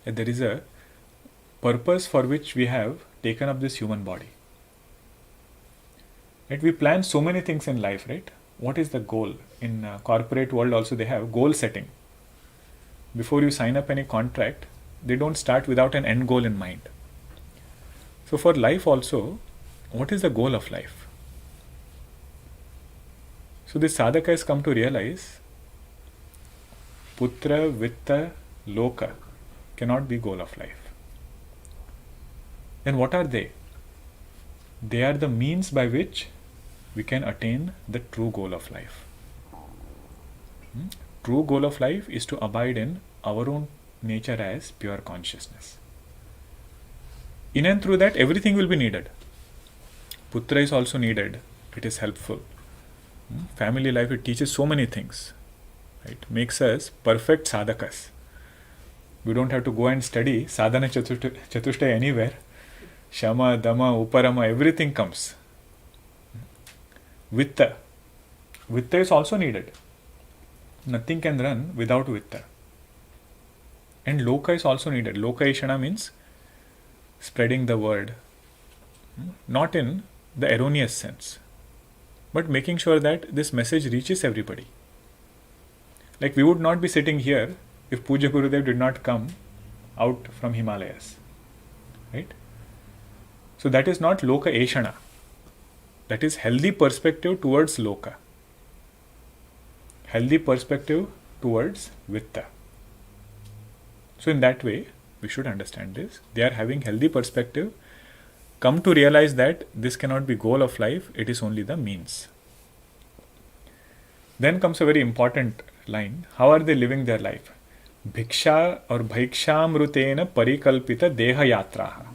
There is a purpose for which we have taken up this human body. Right? We plan so many things in life, right? What is the goal? In corporate world also they have goal setting. Before you sign up any contract, they don't start without an end goal in mind. So for life also, what is the goal of life? So this sadhaka has come to realize Putra, Vitta, Loka cannot be goal of life. Then what are they? They are the means by which we can attain the true goal of life. True goal of life is to abide in our own nature as pure consciousness. In and through that, everything will be needed. Putra is also needed. It is helpful. Family life, it teaches so many things. Right? Makes us perfect sadhakas. We don't have to go and study sadhana chatushtaya anywhere. Shama, Dhamma, Uparama, everything comes. Vitta. Vitta is also needed. Nothing can run without Vitta. And Loka is also needed. Lokeshana means spreading the word. Not in the erroneous sense, but making sure that this message reaches everybody. Like we would not be sitting here if Puja Gurudev did not come out from Himalayas. Right? So that is not Loka Eshana. That is healthy perspective towards Loka. Healthy perspective towards Vitta. So in that way, we should understand this. They are having healthy perspective, come to realize that this cannot be goal of life, it is only the means. Then comes a very important line. How are they living their life? Bhiksha or Bhaikshamrutena Parikalpita Deha Yatraha.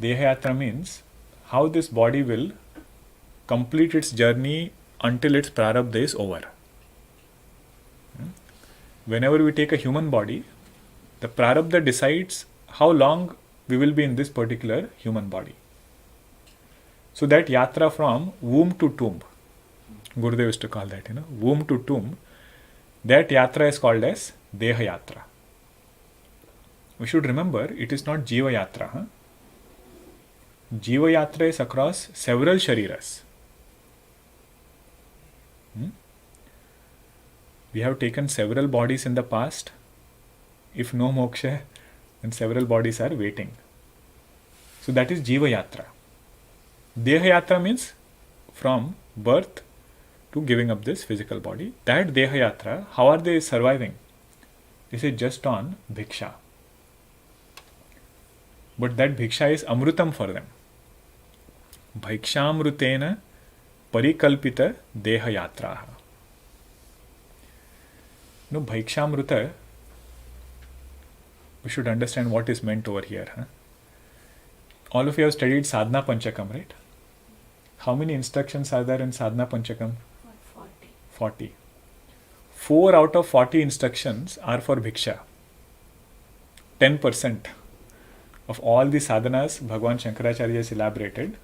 Deha Yatra means how this body will complete its journey until its prarabdha is over. Whenever we take a human body, the prarabdha decides how long we will be in this particular human body. So that yatra from womb to tomb, Gurudev used to call that, womb to tomb, that yatra is called as Deha Yatra. We should remember, it is not Jiva Yatra. Jiva Yatra is across several shariras. We have taken several bodies in the past. If no moksha, then several bodies are waiting. So that is Jiva Yatra. Deha Yatra means from birth to giving up this physical body. That Deha Yatra, how are they surviving? This is just on Bhiksha. But that Bhiksha is Amrutam for them. Bhaikshamrutena Parikalpita Deha Yatraha. Bhaikshamruta, we should understand what is meant over here. All of you have studied Sadhana Panchakam, right? How many instructions are there in Sadhana Panchakam? 40. 40. 4 out of 40 instructions are for bhiksha. 10% of all the sadhanas Bhagwan Shankaracharya has elaborated,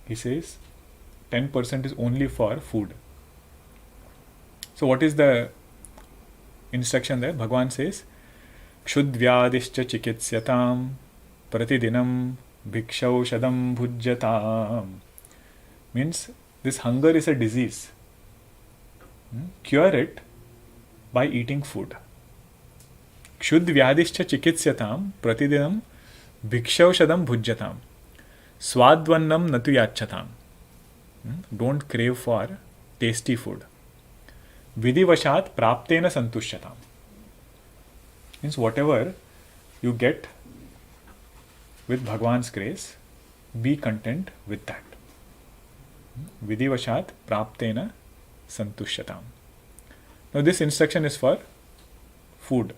he says 10% is only for food. So what is the instruction there? Bhagwan says, Kshudvyadischa chikitsatam pratidinam bhikshaushadam bhujyatam. Means this hunger is a disease. Cure it by eating food. Kshudvyadischa chikitsatam pratidinam bhikshaushadam bhujyatam. Swadvannam natu yachatam. Don't crave for tasty food. Vidivashat praptena santushyatam. Means whatever you get with Bhagwan's grace, be content with that. Vidivashat praptena santushyatam. Now this instruction is for food.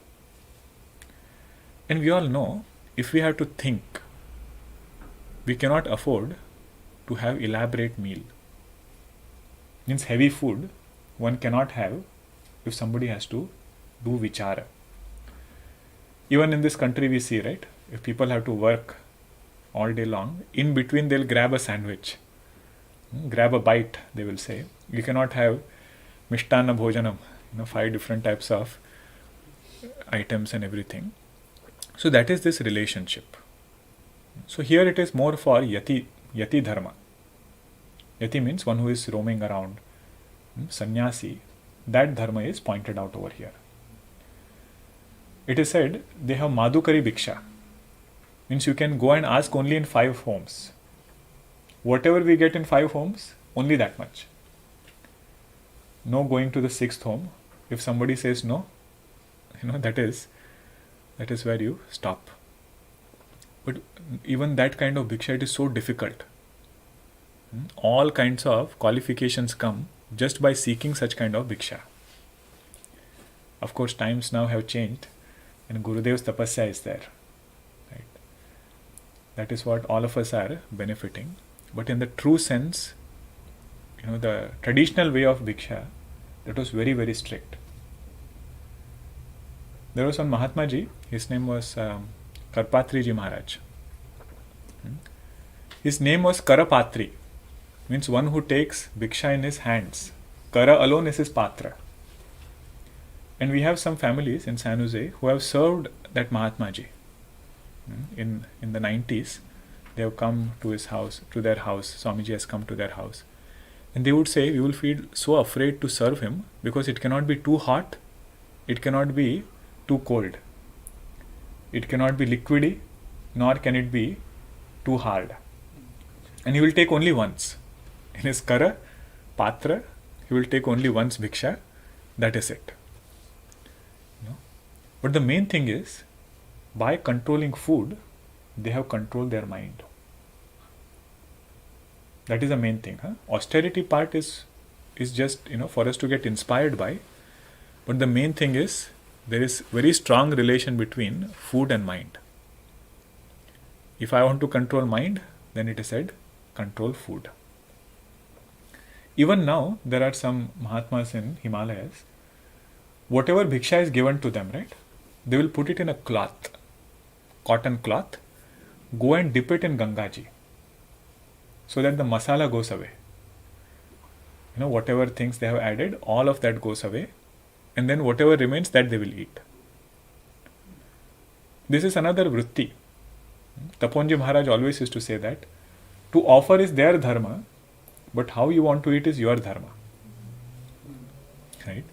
And we all know, if we have to think, we cannot afford to have elaborate meal. Means heavy food one cannot have if somebody has to do vichara. Even in this country we see, right? If people have to work all day long, in between they'll grab a sandwich. Grab a bite, they will say. You cannot have mishtana bhojanam, 5 different types of items and everything. So that is this relationship. So here it is more for yati dharma. Yati means one who is roaming around. Sannyasi, that dharma is pointed out over here. It is said they have madhukari bhiksha. Means you can go and ask only in 5 homes. Whatever we get in 5 homes, only that much. No going to the 6th home. If somebody says no, that is where you stop. But even that kind of bhiksha, it is so difficult. All kinds of qualifications come just by seeking such kind of bhiksha. Of course, times now have changed, and Gurudev's tapasya is there. Right? That is what all of us are benefiting. But in the true sense, the traditional way of bhiksha, that was very, very strict. There was one Mahatma Ji, his name was Karpatri Ji Maharaj. His name was Karapatri, means one who takes bhiksha in his hands. Kara alone is his patra. And we have some families in San Jose who have served that Mahatma Ji. In the 90s, they have come to his house, to their house. Swamiji has come to their house. And they would say, we will feel so afraid to serve him because it cannot be too hot, it cannot be too cold. It cannot be liquidy, nor can it be too hard. And he will take only once. In his kara, patra, he will take only once bhiksha. That is it. But the main thing is, by controlling food, they have controlled their mind. That is the main thing. Austerity part is just, for us to get inspired by. But the main thing is, there is very strong relation between food and mind. If I want to control mind, then it is said, control food. Even now, there are some Mahatmas in Himalayas. Whatever bhiksha is given to them, right? They will put it in a cloth, cotton cloth, go and dip it in Gangaji, so that the masala goes away. Whatever things they have added, all of that goes away, and then whatever remains, that they will eat. This is another vritti. Taponji Maharaj always used to say that to offer is their dharma, but how you want to eat is your dharma. Right?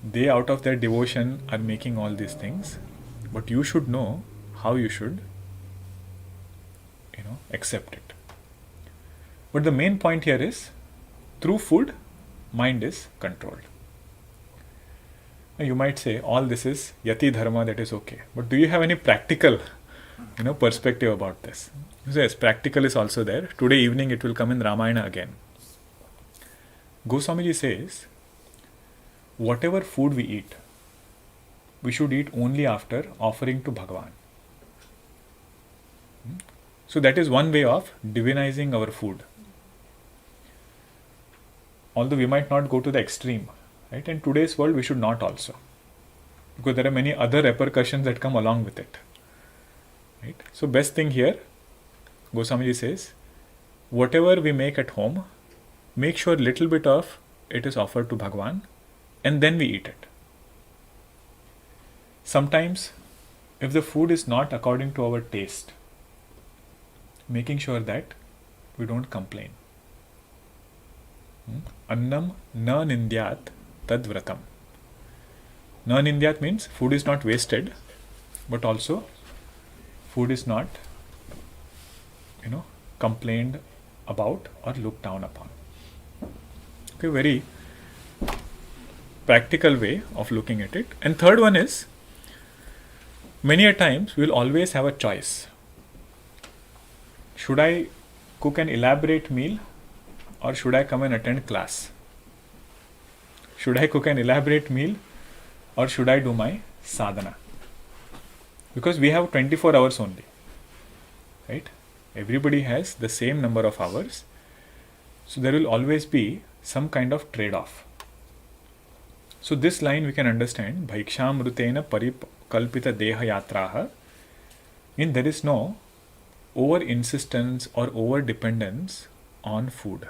They, out of their devotion, are making all these things, but you should know how you should, accept it. But the main point here is, through food, mind is controlled. Now you might say, all this is yati dharma, that is okay. But do you have any practical, perspective about this? So yes, practical is also there. Today evening it will come in Ramayana again. Goswamiji says, whatever food we eat, we should eat only after offering to Bhagavan. So that is one way of divinizing our food. although we might not go to the extreme, right? In today's world, we should not also, because there are many other repercussions that come along with it, right? So best thing here, Goswamiji says, whatever we make at home, make sure little bit of it is offered to Bhagwan, and then we eat it. Sometimes, if the food is not according to our taste, making sure that we don't complain. Annam na nindyat tad vratam. Na nindyat means food is not wasted, but also food is not, complained about or looked down upon. Okay, very practical way of looking at it. And third one is, many a times we will always have a choice. Should I cook an elaborate meal or should I come and attend class? Should I cook an elaborate meal or should I do my sadhana? Because we have 24 hours only, right? Everybody has the same number of hours. So there will always be some kind of trade-off. So this line we can understand, Bhaikshamrutena parikalpita deha yatraha, means there is no over insistence or over dependence on food.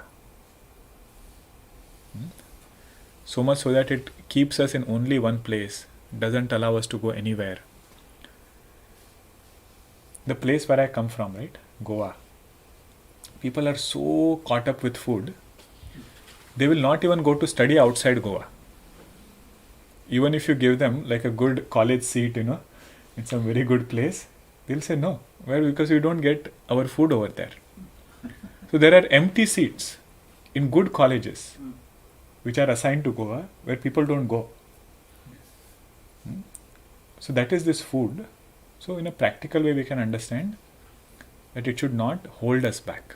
So much so that it keeps us in only one place, doesn't allow us to go anywhere. The place where I come from, right, Goa, people are so caught up with food, they will not even go to study outside Goa. Even if you give them like a good college seat, in some very good place, they'll say no. Why? Because we don't get our food over there. So there are empty seats in good colleges which are assigned to Goa where people don't go. So that is this food. So in a practical way we can understand that it should not hold us back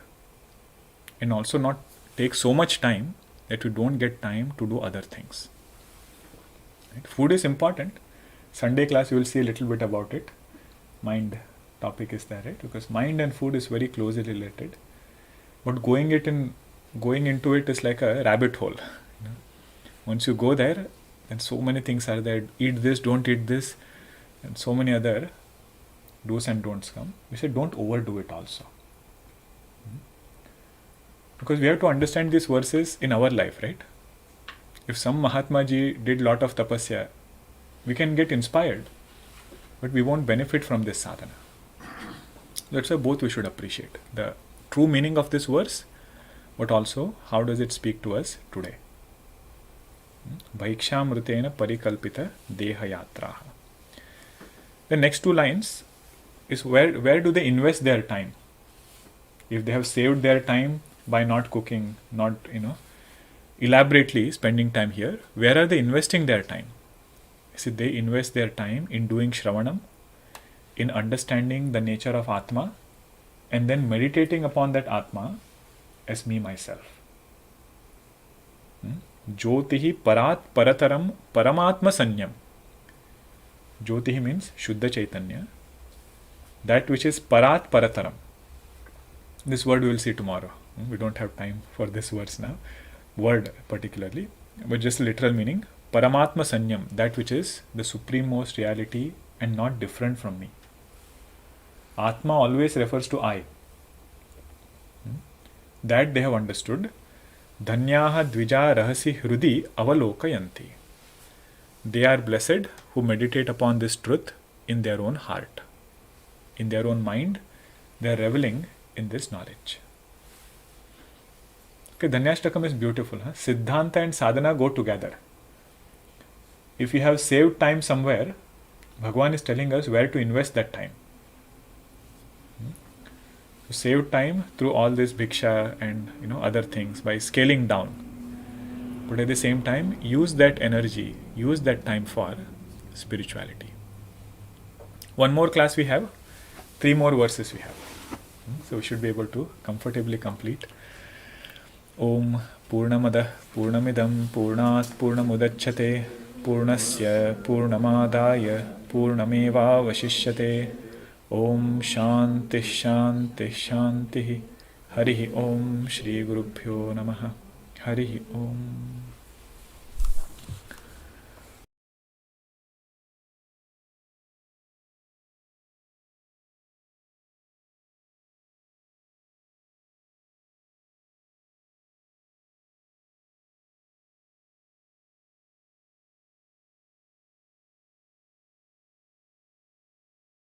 and also not take so much time that we don't get time to do other things. Right? Food is important. Sunday class you will see a little bit about it. Mind topic is there, right? Because mind and food is very closely related. But going into it is like a rabbit hole. Once you go there, then so many things are there. Eat this, don't eat this, and so many other do's and don'ts come. We say don't overdo it also. Because we have to understand these verses in our life, right? If some Mahatma Ji did lot of tapasya, we can get inspired, but we won't benefit from this sadhana. That's why both we should appreciate the true meaning of this verse, but also how does it speak to us today. Bhaikshamrutena parikalpita deha yatraha. The next two lines is where do they invest their time? If they have saved their time by not cooking, not elaborately spending time here, where are they investing their time? See, they invest their time in doing Shravanam, in understanding the nature of Atma, and then meditating upon that Atma as me, myself. Jyotihi parat parataram paramatma sanyam. Jyotihi means Shuddha Chaitanya. That which is parat parataram. This word we will see tomorrow. We don't have time for this verse now. Word particularly. But just literal meaning. Paramatma sanyam. That which is the supreme-most reality and not different from me. Atma always refers to I. That they have understood. Dhanyaha dvija rahasi hrudi avalokayanti. They are blessed who meditate upon this truth in their own heart. In their own mind, they are reveling in this knowledge. Okay, Dhanyashtakam is beautiful. Siddhanta and sadhana go together. If you have saved time somewhere, Bhagwan is telling us where to invest that time. To save time through all this bhiksha and other things by scaling down. But at the same time, use that energy, use that time for spirituality. One more class we have, 3 more verses we have. So we should be able to comfortably complete. Om Purnamada Purnamidam Purnat Purnamudachyate Purnasya Purnamadaya Purnameva Vashishyate. Om Shanti Shanti Shanti. Harihi Om Shri Gurubhyo Namaha. Hari Om.